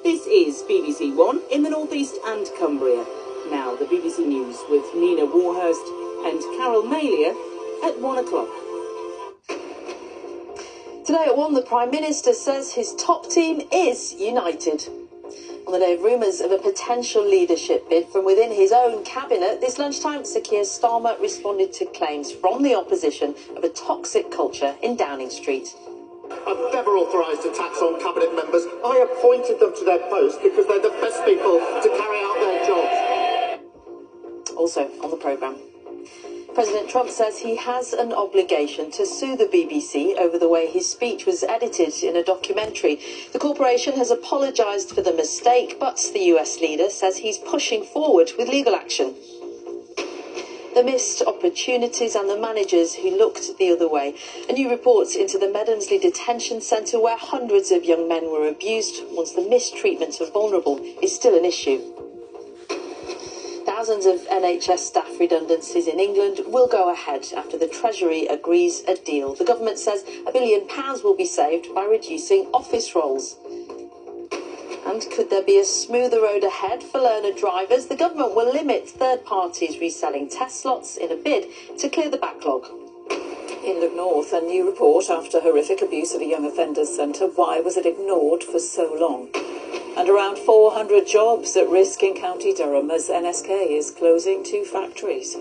This is BBC One in the North East and Cumbria. Now the BBC News with Nina Warhurst and Carol Malia at 1 o'clock. Today at 1, the Prime Minister says his top team is united. On the day of rumours of a potential leadership bid from within his own cabinet, this lunchtime, Sir Keir Starmer responded to claims from the opposition of a toxic culture in Downing Street. I've never authorised attacks on cabinet members. I appointed them to their post because they're the best people to carry out their jobs. Also on the programme, President Trump says he has an obligation to sue the BBC over the way his speech was edited in a documentary. The corporation has apologised for the mistake, but the US leader says he's pushing forward with legal action. The missed opportunities and the managers who looked the other way. A new report into the Medonsley Detention Centre, where hundreds of young men were abused once the mistreatment of vulnerable is still an issue. Thousands of NHS staff redundancies in England will go ahead after the Treasury agrees a deal. The government says £1 billion will be saved by reducing office roles. And could there be a smoother road ahead for learner drivers? The government will limit third parties reselling test slots in a bid to clear the backlog. In Look North, a new report after horrific abuse at a young offenders centre. Why was it ignored for so long? And around 400 jobs at risk in County Durham as NSK is closing 2 factories.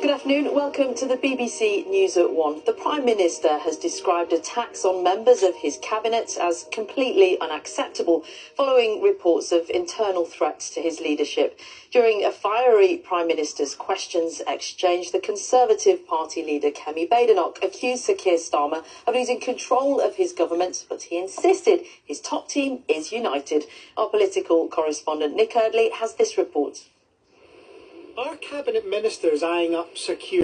Good afternoon, welcome to the BBC News at 1. The Prime Minister has described attacks on members of his cabinet as completely unacceptable, following reports of internal threats to his leadership. During a fiery Prime Minister's questions exchange, the Conservative Party leader Kemi Badenoch accused Sir Keir Starmer of losing control of his government, but he insisted his top team is united. Our political correspondent Nick Eardley has this report. Are cabinet ministers eyeing up Sir Keir